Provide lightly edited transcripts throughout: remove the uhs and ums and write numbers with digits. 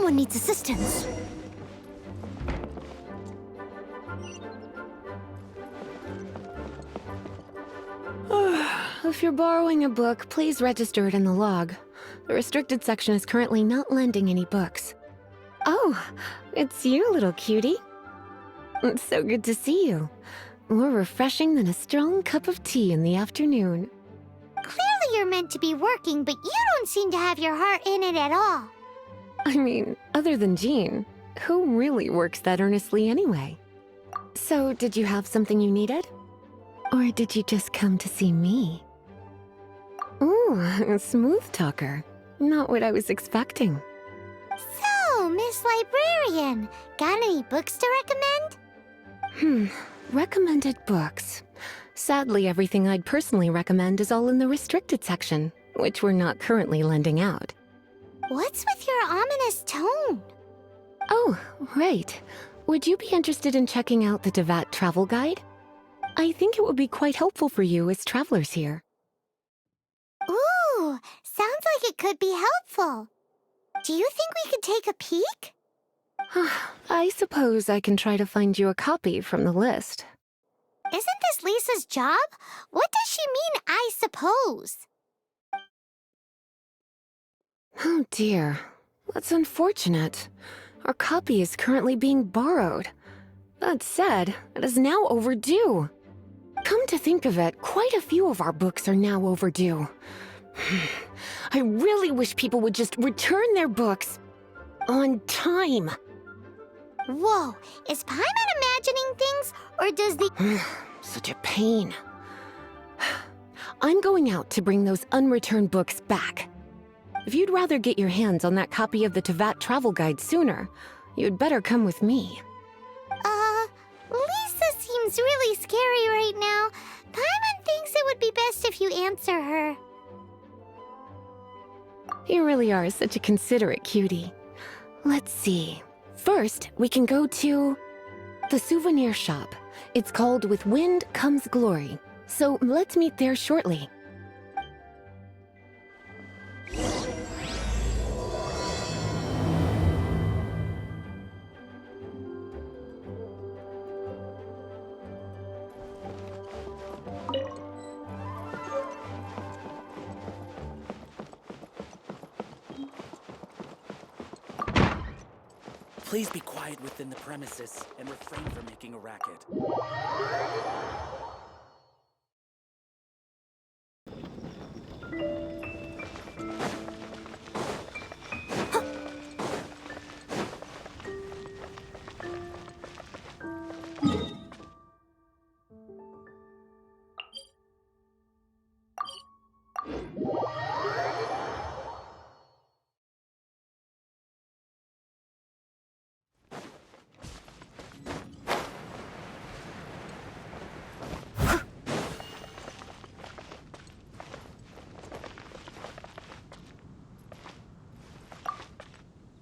Someone needs assistance. If you're borrowing a book, please register it in the log. The restricted section is currently not lending any books. Oh, it's you, little cutie. It's so good to see you. More refreshing than a strong cup of tea in the afternoon. Clearly you're meant to be working, but you don't seem to have your heart in it at all. I mean, other than Jean, who really works that earnestly anyway? So, did you have something you needed? Or did you just come to see me? Ooh, a smooth talker. Not what I was expecting. So, Miss Librarian, got any books to recommend? Recommended books. Sadly, everything I'd personally recommend is all in the restricted section, which we're not currently lending out. What's with your ominous tone? Oh, right. Would you be interested in checking out the Devat travel guide? I think it would be quite helpful for you as travelers here. Ooh, sounds like it could be helpful. Do you think we could take a peek? I suppose I can try to find you a copy from the list. Isn't this Lisa's job? What does she mean, I suppose? Oh dear, that's unfortunate. Our copy is currently being borrowed. That said, it is now overdue. Come to think of it, quite a few of our books are now overdue. I really wish people would just return their books on time. Whoa, is Paimon imagining things, or does the... Such a pain. I'm going out to bring those unreturned books back. If you'd rather get your hands on that copy of the Tevat travel guide sooner, you'd better come with me. Lisa seems really scary right now. Paimon thinks it would be best if you answer her. You really are such a considerate cutie. Let's see. First, we can go to the souvenir shop. It's called With Wind Comes Glory. So let's meet there shortly. Please be quiet within the premises and refrain from making a racket.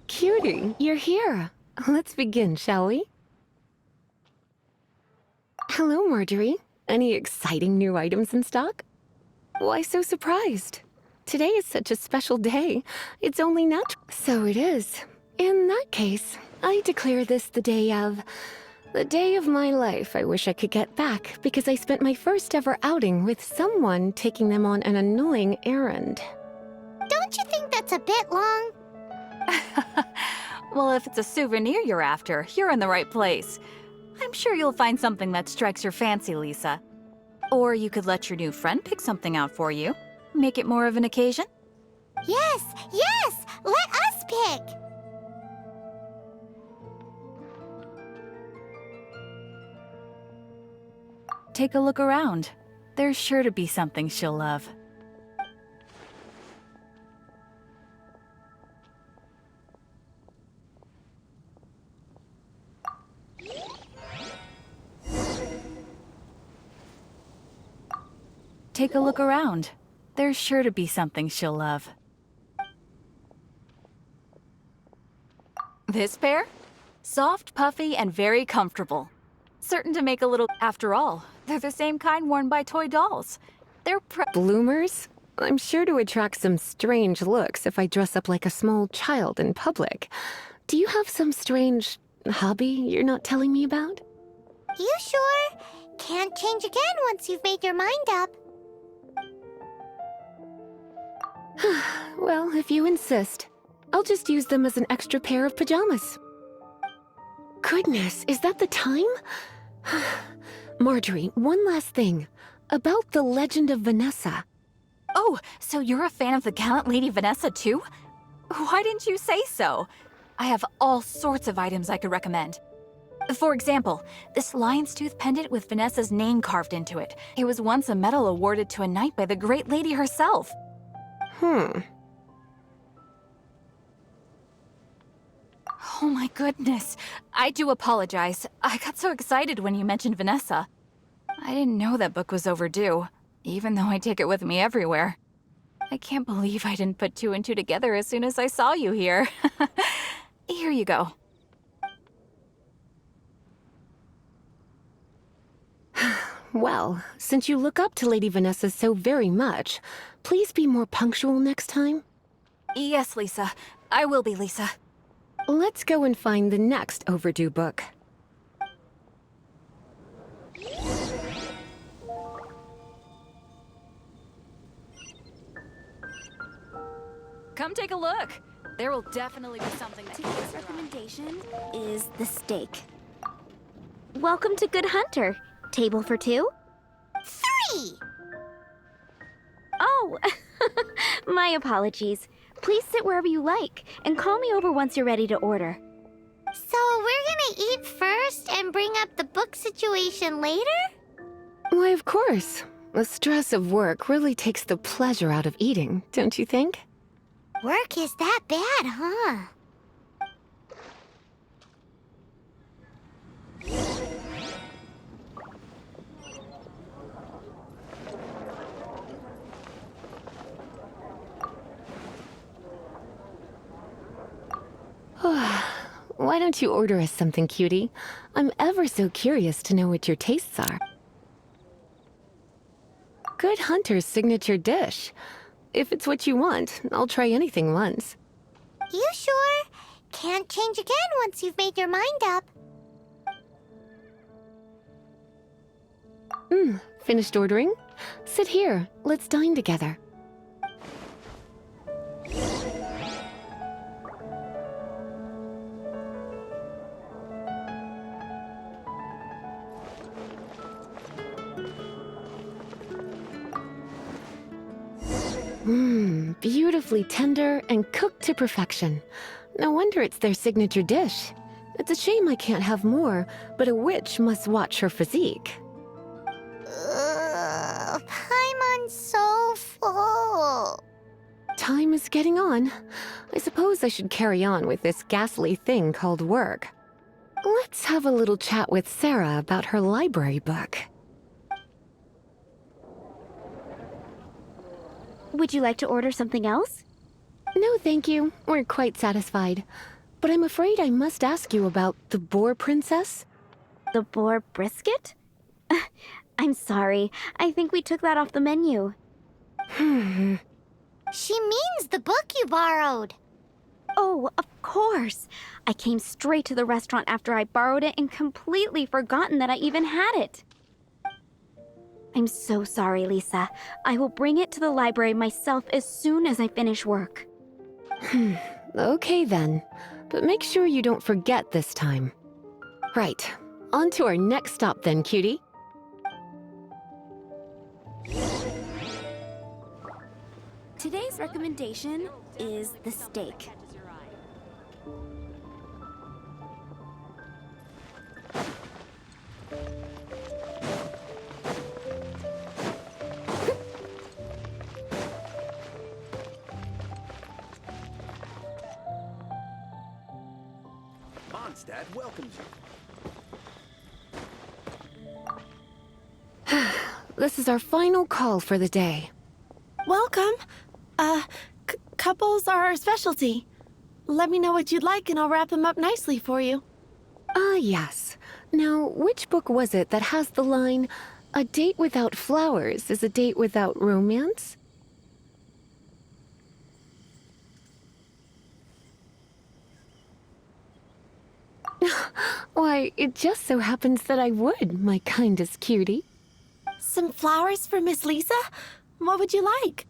Cutie, you're here. Let's begin, shall we? Hello, Marjorie. Any exciting new items in stock? Why so surprised? Today is such a special day. It's only natural. So it is. In that case, I declare this the day of my life I wish I could get back because I spent my first ever outing with someone taking them on an annoying errand. Don't you think that's a bit long? Well, if it's a souvenir you're after, you're in the right place. I'm sure you'll find something that strikes your fancy, Lisa. Or you could let your new friend pick something out for you. Make it more of an occasion. Yes, yes! Let us pick! Take a look around. There's sure to be something she'll love. Take a look around. There's sure to be something she'll love. This pair? Soft, puffy, and very comfortable. Certain to make a little... After all, they're the same kind worn by toy dolls. They're Bloomers? I'm sure to attract some strange looks if I dress up like a small child in public. do you have some strange hobby you're not telling me about? You sure? Can't change again once you've made your mind up. Well, if you insist, I'll just use them as an extra pair of pajamas. Goodness, is that the time? Marjorie, one last thing. About the legend of Vanessa. Oh, so you're a fan of the gallant Lady Vanessa too? Why didn't you say so? I have all sorts of items I could recommend. For example, this lion's tooth pendant with Vanessa's name carved into it. It was once a medal awarded to a knight by the great lady herself. Hmm. Oh my goodness. I do apologize. I got so excited when you mentioned Vanessa. I didn't know that book was overdue, even though I take it with me everywhere. I can't believe I didn't put two and two together as soon as I saw you here. Here you go. Well, since you look up to Lady Vanessa so very much, please be more punctual next time. Yes, Lisa. I will be, Lisa. Let's go and find the next overdue book. Come take a look. There will definitely be something that Today's recommendation is the steak. Welcome to Good Hunter. Table for two? 3! Oh, my apologies. Please sit wherever you like, and call me over once you're ready to order. So we're gonna eat first and bring up the book situation later? Why, of course. The stress of work really takes the pleasure out of eating, don't you think? Work is that bad, huh? Why don't you order us something, cutie? I'm ever so curious to know what your tastes are. Good Hunter's signature dish. If it's what you want, I'll try anything once. You sure? Can't change again once you've made your mind up. Finished ordering? Sit here. Let's dine together. Beautifully tender and cooked to perfection. No wonder it's their signature dish. It's a shame I can't have more, but a witch must watch her physique. Paimon's so full. Time is getting on. I suppose I should carry on with this ghastly thing called work. Let's have a little chat with Sarah about her library book. Would you like to order something else? No, thank you. We're quite satisfied. But I'm afraid I must ask you about the Boar Princess. The boar brisket? I'm sorry. I think we took that off the menu. She means the book you borrowed. Oh, of course. I came straight to the restaurant after I borrowed it and completely forgotten that I even had it. I'm so sorry, Lisa. I will bring it to the library myself as soon as I finish work. Okay then. But make sure you don't forget this time. Right. On to our next stop then, cutie. Today's recommendation is the steak. Mondstadt welcomes you. This is our final call for the day. Welcome. Couples are our specialty. Let me know what you'd like and I'll wrap them up nicely for you. Ah, yes. Now, which book was it that has the line, "A date without flowers is a date without romance"? Why, it just so happens that I would, my kindest cutie. Some flowers for Miss Lisa? What would you like?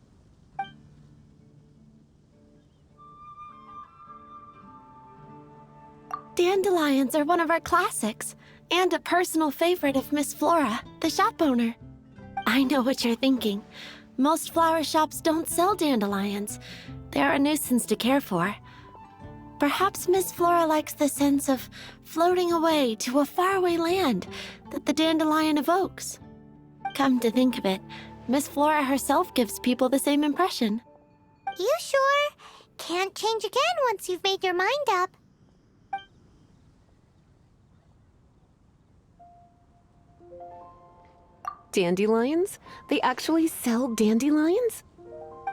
Dandelions are one of our classics, and a personal favorite of Miss Flora, the shop owner. I know what you're thinking. Most flower shops don't sell dandelions. They're a nuisance to care for. Perhaps Miss Flora likes the sense of floating away to a faraway land that the dandelion evokes. Come to think of it, Miss Flora herself gives people the same impression. You sure? Can't change again once you've made your mind up. Dandelions? They actually sell dandelions?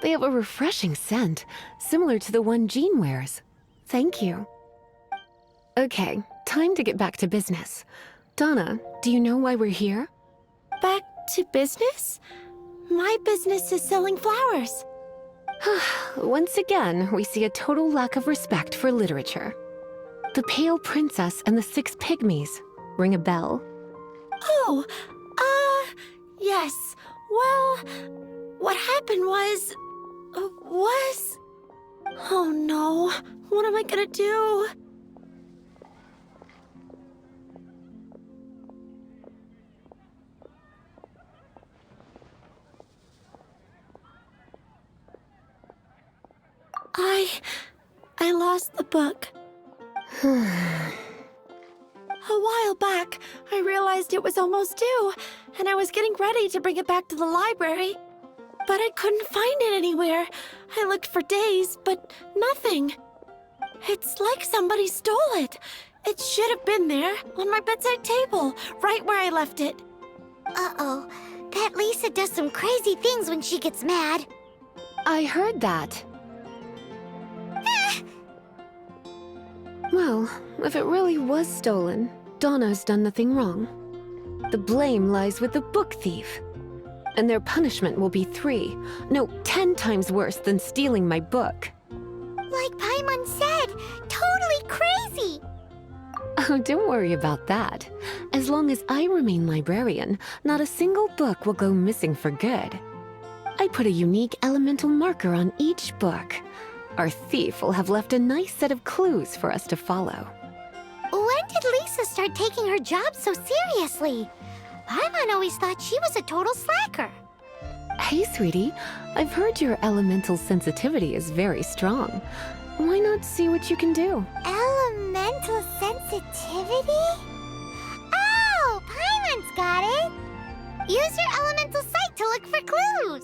They have a refreshing scent, similar to the one Jean wears. Thank you. Okay, time to get back to business. Donna, do you know why we're here? Back to business? My business is selling flowers. Once again, we see a total lack of respect for literature. The Pale Princess and the Six Pygmies. Ring a bell? Oh, yes. Well, what happened was... Oh no, what am I gonna do? I lost the book. A while back, I realized it was almost due, and I was getting ready to bring it back to the library. But I couldn't find it anywhere. I looked for days, but nothing. It's like somebody stole it. It should have been there, on my bedside table, right where I left it. Uh-oh. That Lisa does some crazy things when she gets mad. I heard that. Well, if it really was stolen, Donna's done nothing wrong. The blame lies with the book thief. And their punishment will be 10 times worse than stealing my book. Like Paimon said, totally crazy. Oh, don't worry about that. As long as I remain librarian, not a single book will go missing for good. I put a unique elemental marker on each book. Our thief will have left a nice set of clues for us to follow. When did Lisa start taking her job so seriously? Paimon always thought she was a total slacker. Hey, sweetie, I've heard your elemental sensitivity is very strong. Why not see what you can do? Elemental sensitivity? Oh, Paimon's got it. Use your elemental sight to look for clues.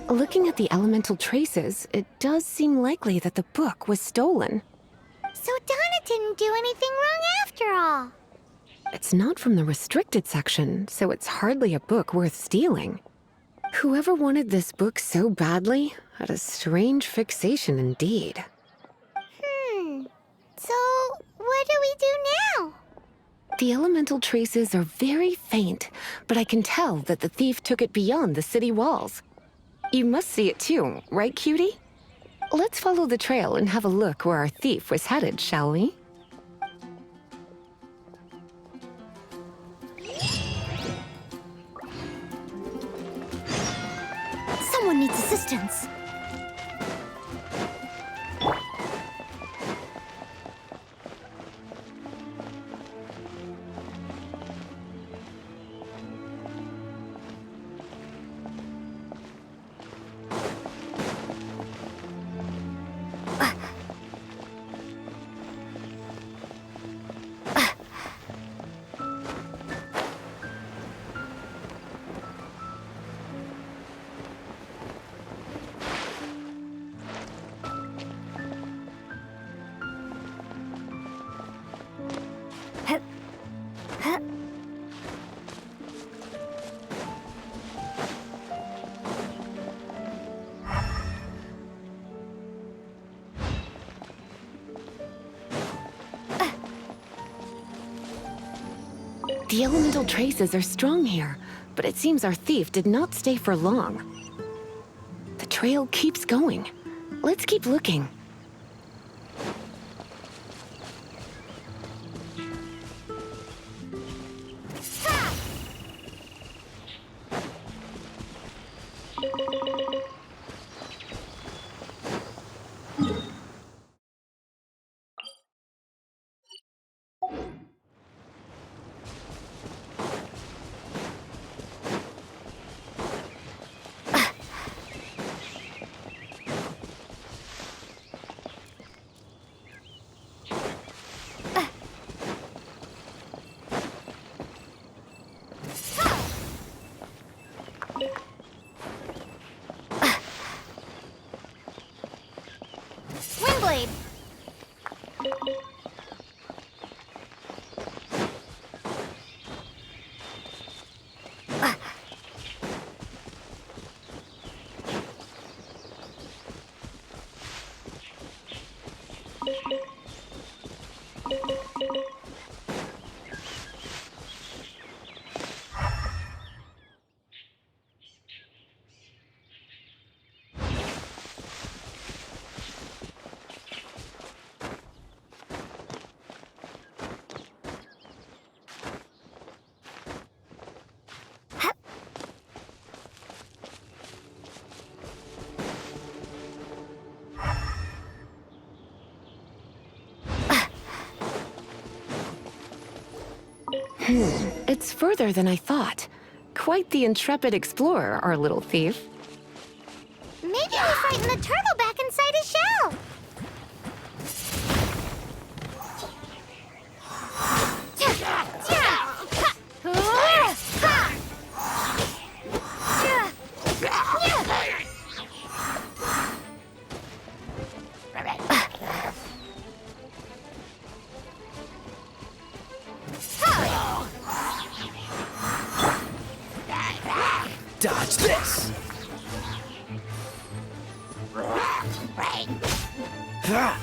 Looking at the elemental traces, it does seem likely that the book was stolen. So Donna didn't do anything wrong after all. It's not from the restricted section, so it's hardly a book worth stealing. Whoever wanted this book so badly had a strange fixation indeed. So what do we do now? The elemental traces are very faint, but I can tell that the thief took it beyond the city walls. You must see it too, right, cutie? Let's follow the trail and have a look where our thief was headed, shall we? Someone needs assistance. The elemental traces are strong here, but it seems our thief did not stay for long. The trail keeps going. Let's keep looking. Windblade! It's further than I thought. Quite the intrepid explorer, our little thief. Maybe we frightened the turtle back inside his shell! Dodge this! Ha!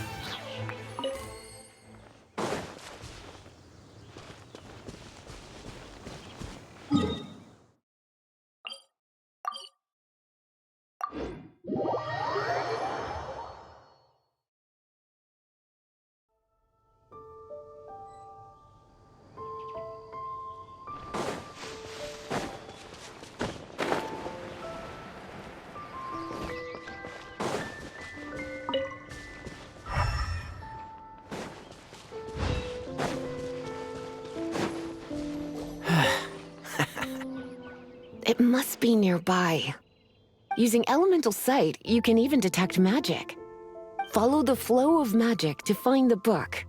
It must be nearby. Using elemental sight, you can even detect magic. Follow the flow of magic to find the book.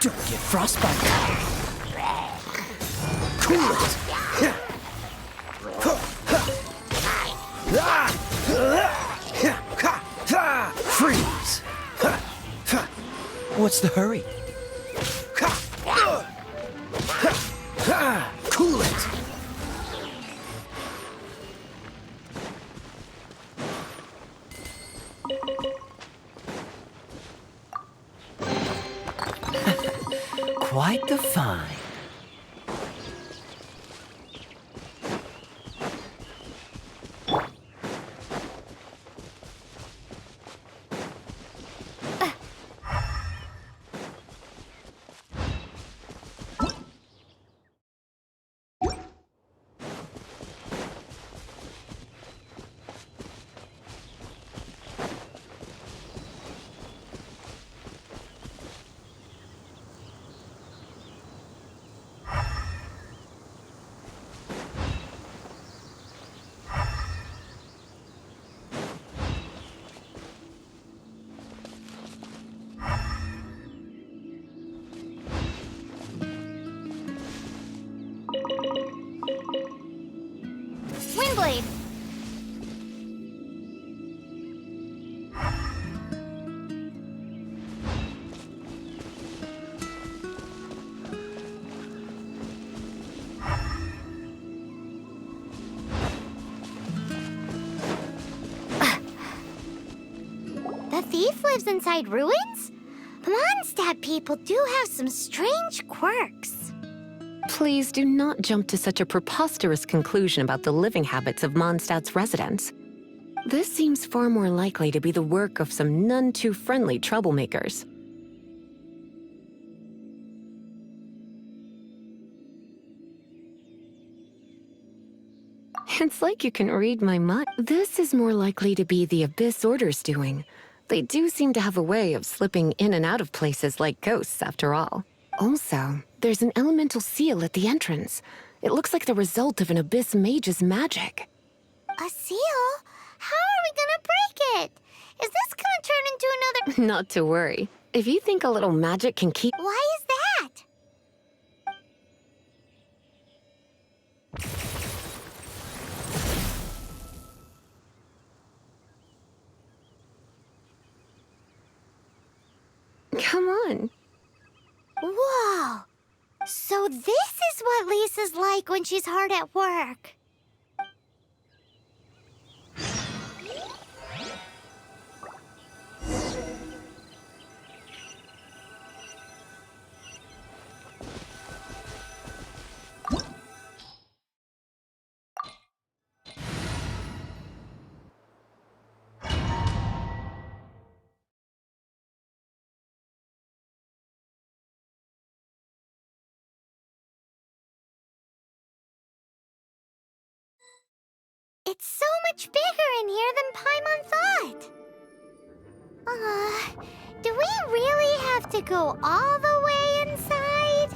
Don't get frostbite. Cool it. Freeze. What's the hurry? Cool it. Quite the find. lives inside ruins? The Mondstadt people do have some strange quirks. Please do not jump to such a preposterous conclusion about the living habits of Mondstadt's residents. This seems far more likely to be the work of some none-too-friendly troublemakers. It's like you can read my mind. This is more likely to be the Abyss Order's doing. They do seem to have a way of slipping in and out of places like ghosts, after all. Also, there's an elemental seal at the entrance. It looks like the result of an Abyss mage's magic. A seal? How are we gonna break it? Is this gonna turn into another... Not to worry. If you think a little magic can keep... Why is that? Come on. Whoa! So this is what Lisa's like when she's hard at work. It's so much bigger in here than Paimon thought. Do we really have to go all the way inside?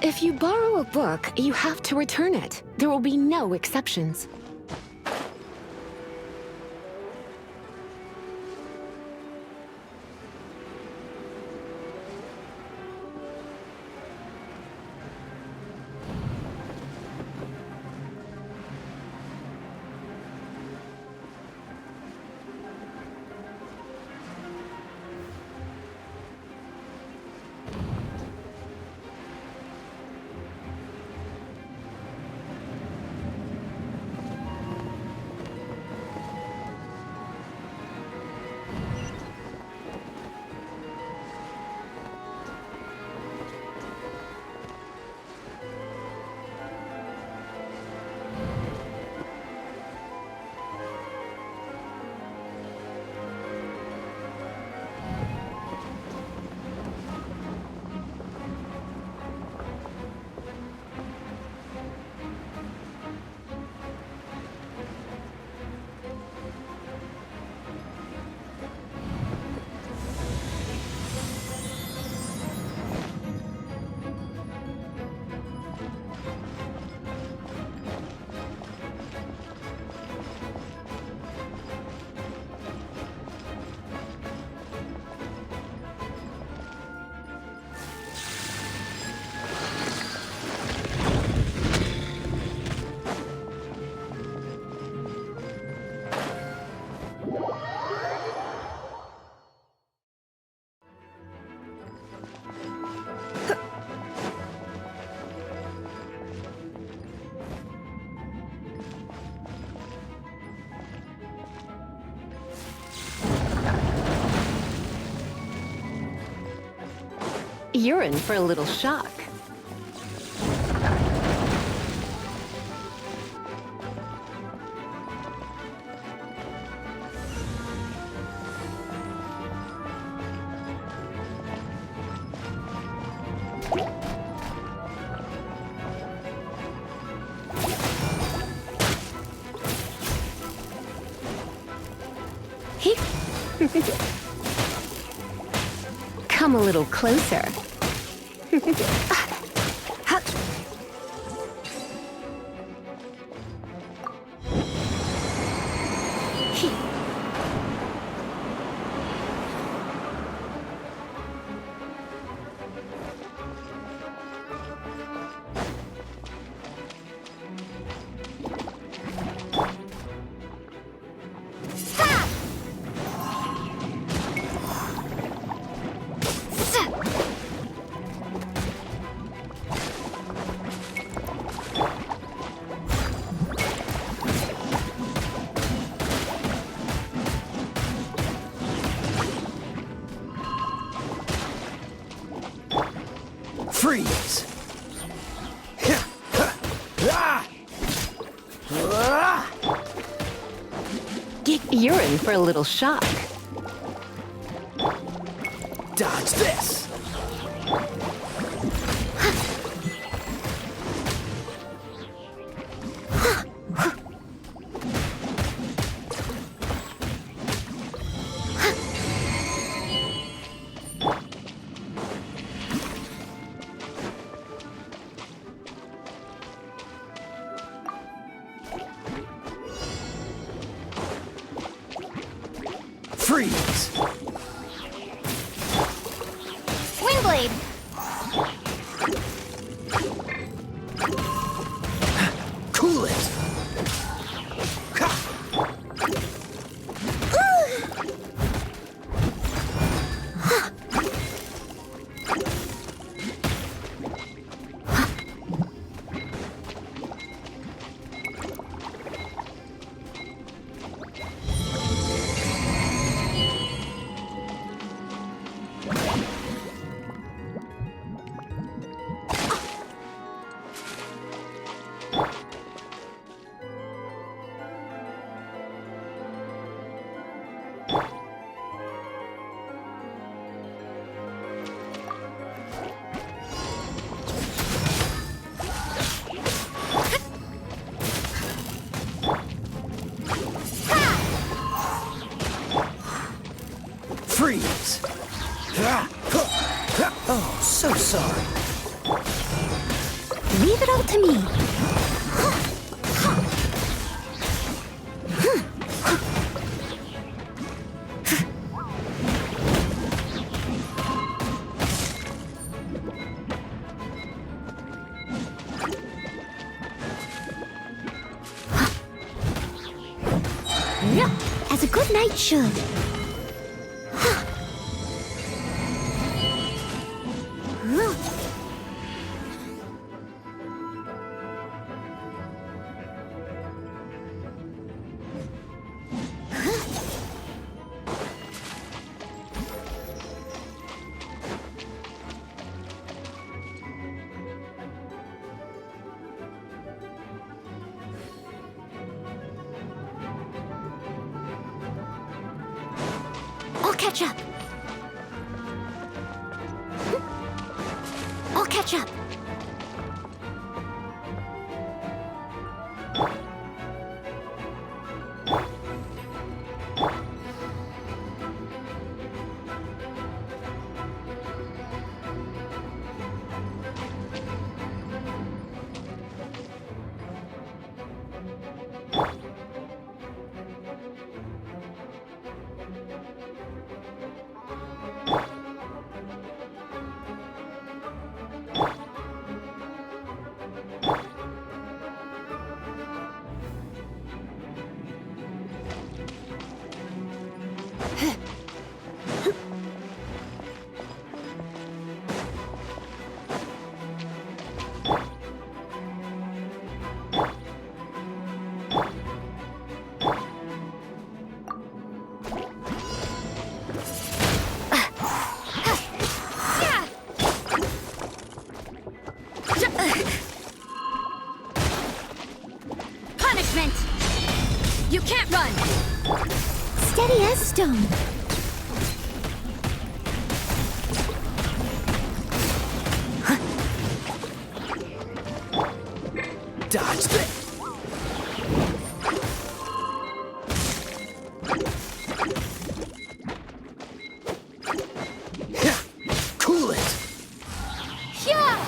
If you borrow a book, you have to return it. There will be no exceptions. You're in for a little shock. Come a little closer. Freeze! You're in for a little shock. Dodge this! Freeze! Windblade! Cool it! Freeze! Oh, so sorry. Leave it all to me. As a good knight should. I'll catch up. I'll catch up. Punishment! You can't run! Steady as stone. Dodge this! Cool it! Yeah!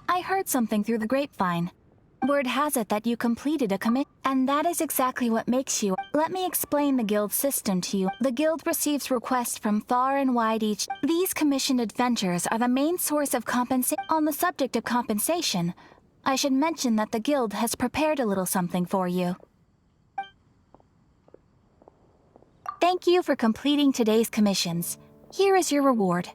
I heard something through the grapevine. Word has it that you completed a commit, and that is exactly what makes you. Let me explain the guild system to you. The guild receives requests from far and wide each. These commissioned adventures are the main source of compensation. On the subject of compensation, I should mention that the guild has prepared a little something for you. Thank you for completing today's commissions. Here is your reward.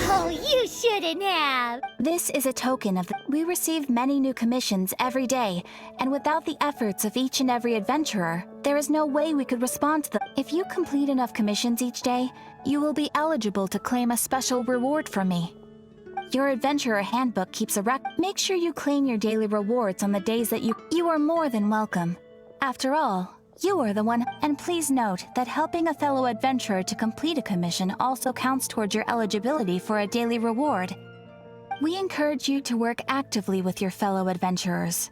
Oh, you shouldn't have. This is a token of we receive many new commissions every day, and without the efforts of each and every adventurer, there is no way we could respond to them. If you complete enough commissions each day, you will be eligible to claim a special reward from me. Your adventurer handbook keeps a record. Make sure you claim your daily rewards on the days that you are more than welcome. After all, you are the one, and please note that helping a fellow adventurer to complete a commission also counts towards your eligibility for a daily reward. We encourage you to work actively with your fellow adventurers.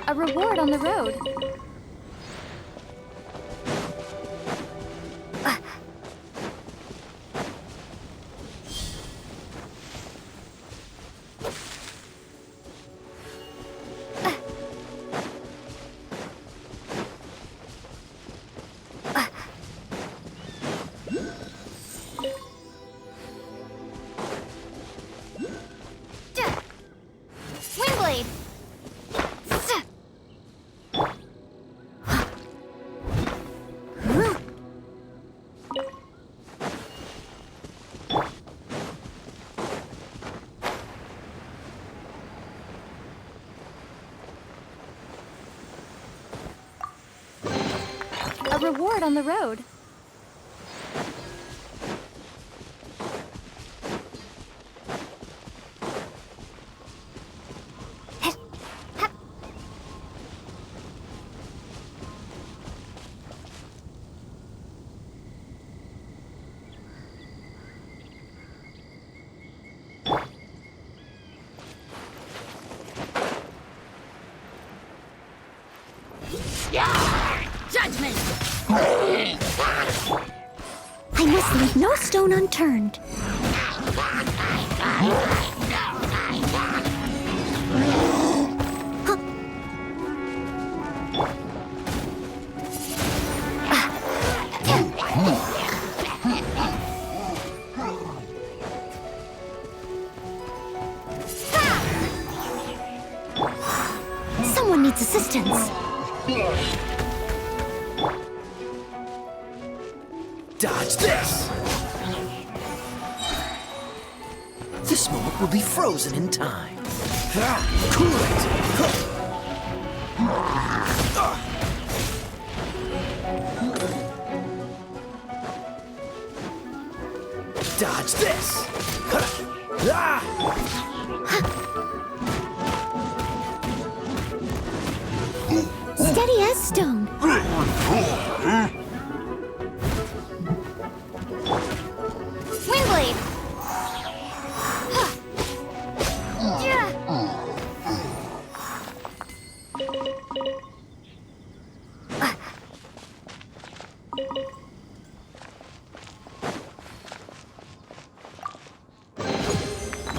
A reward on the road. Windblade. A reward on the road. Yeah! judgment! I must leave no stone unturned. Someone needs assistance. Dodge this! This moment will be frozen in time. Cool it! Dodge this! Steady as stone. Windblade!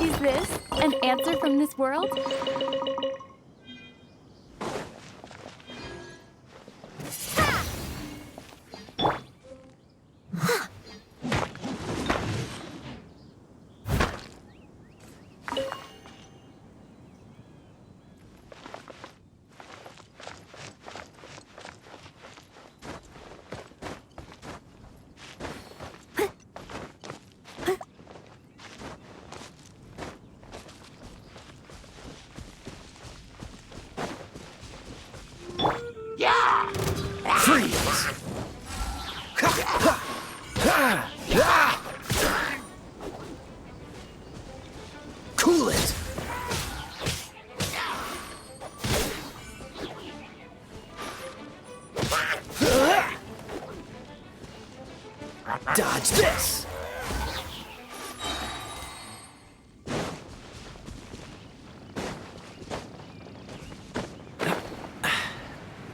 Is this an answer from this world? Freeze! Cool it! Dodge this!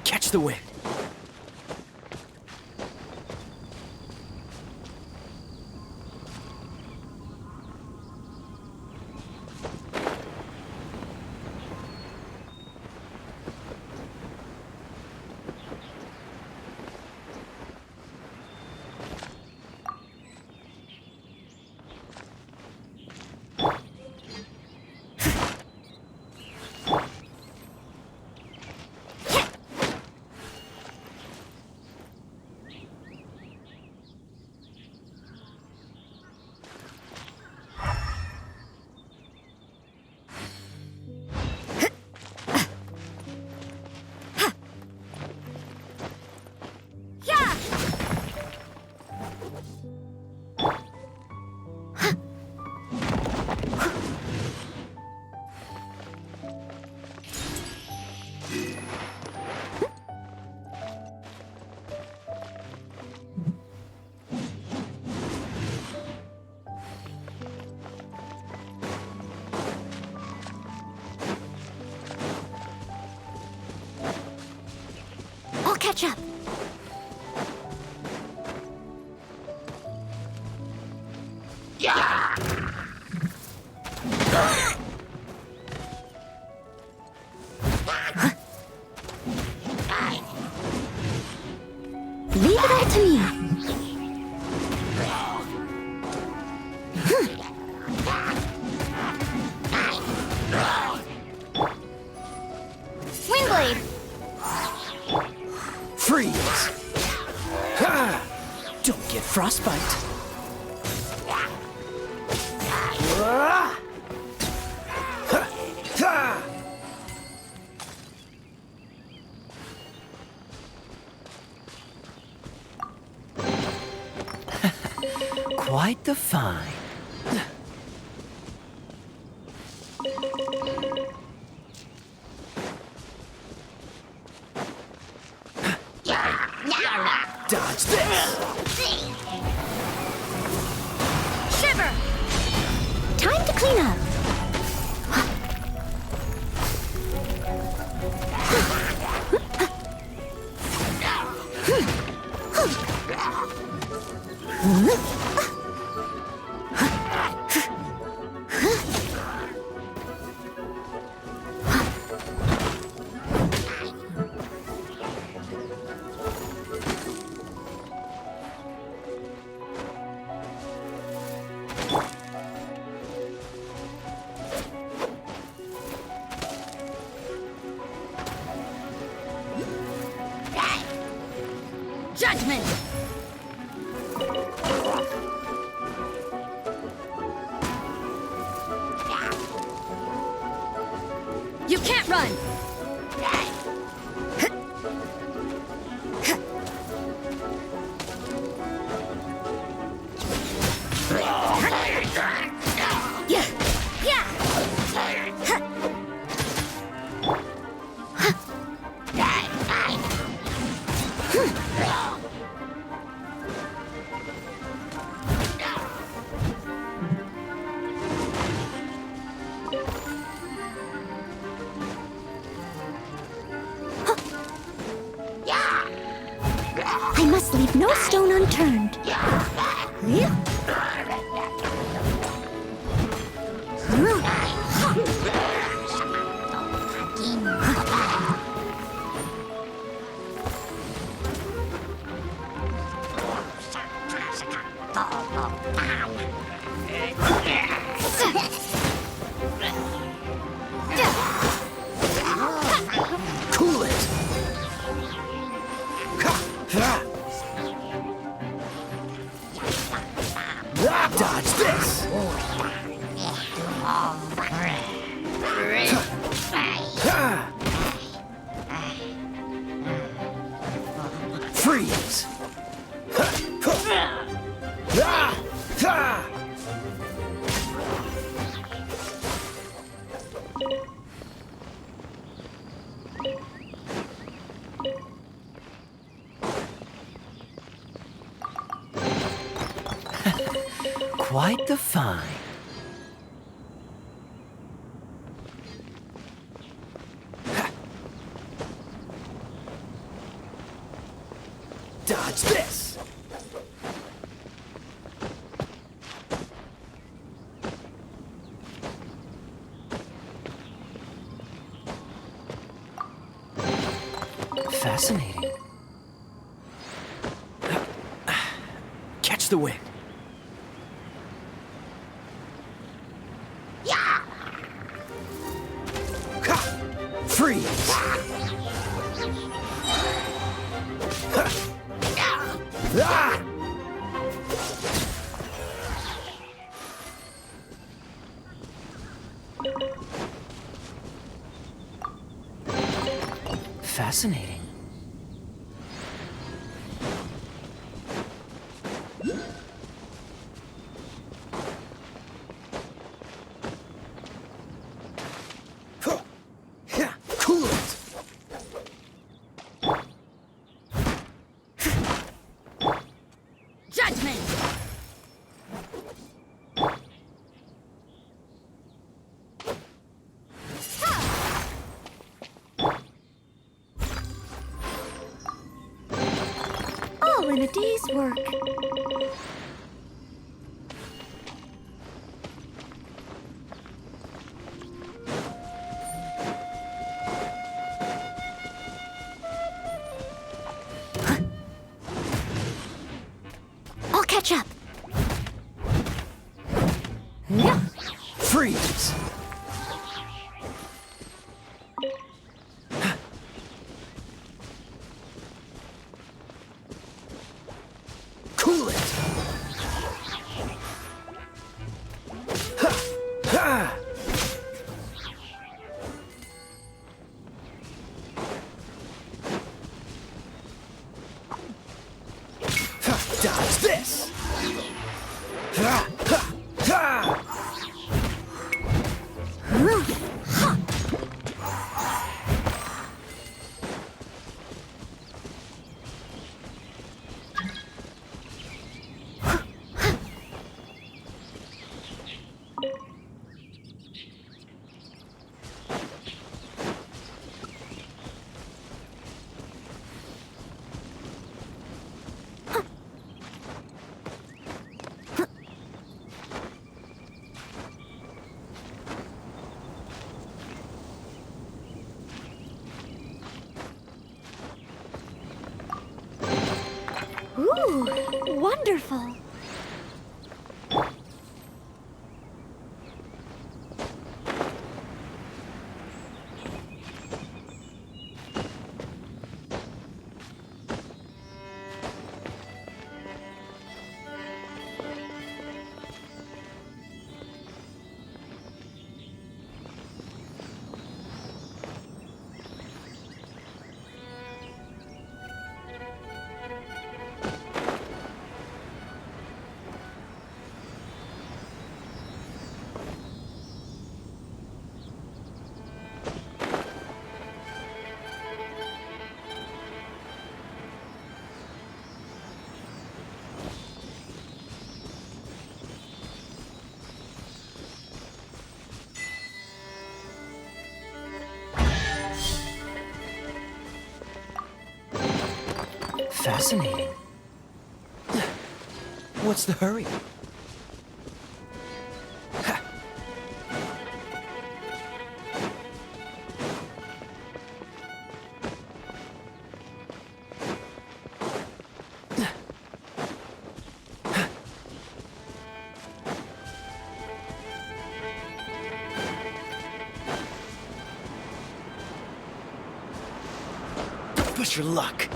Catch the wind. I'll catch up. Leave it all to me. Windblade! Freeze! Ha! Don't get frostbite. Quite the find. Dodge this! Shiver! Time to clean up. Judgment! You can't run! Yeah! Yeah! I must leave no stone unturned. Cool it! Dodge this! Freeze! Quite the find. Dodge this! Fascinating. Catch the wind. Freeze! Ah! Fascinating. Cool it! Judgment! All in a day's work. I'll catch up. Freeze! Cool it! Dodge this! Ooh, wonderful. Fascinating. What's the hurry? Push your luck.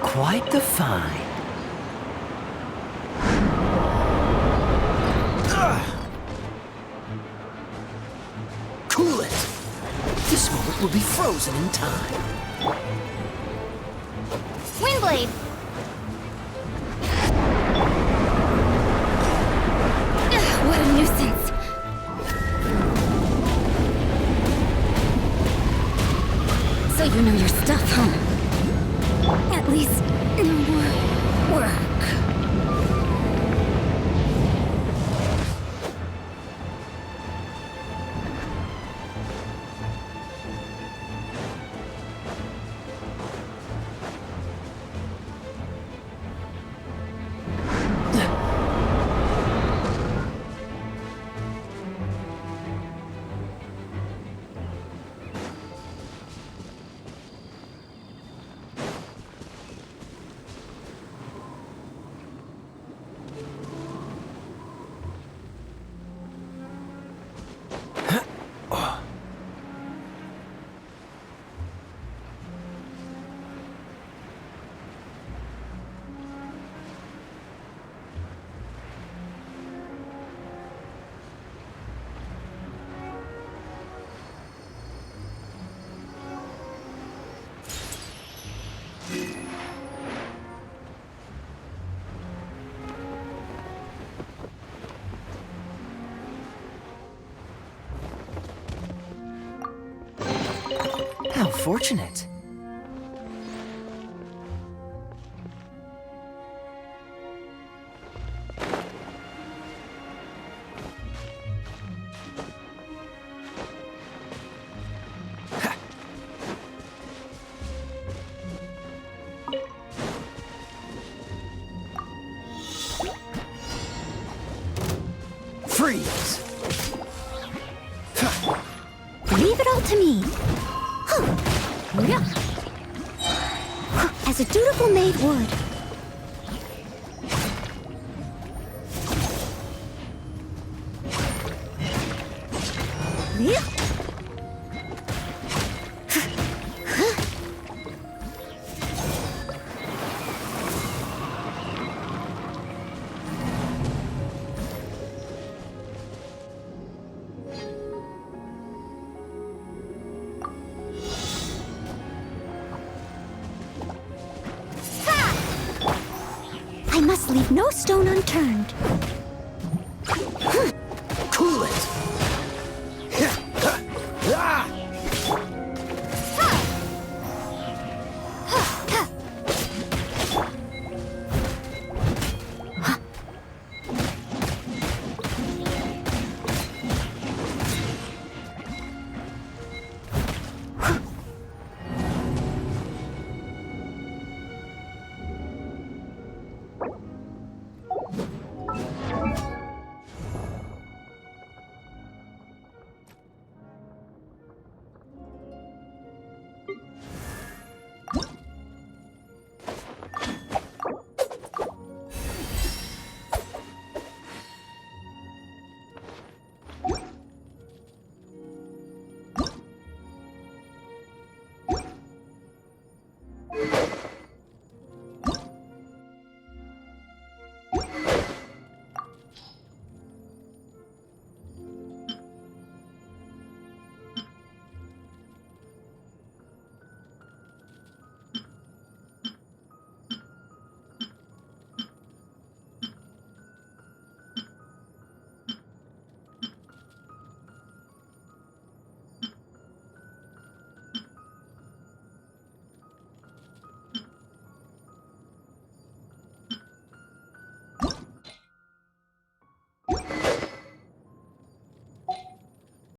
Quite the find. Cool it! This moment will be frozen in time. Windblade! What a nuisance. So you know your stuff, huh? At least no more work. How fortunate. Freeze! Leave it all to me. As a dutiful maid would. I must leave no stone unturned. Cool it!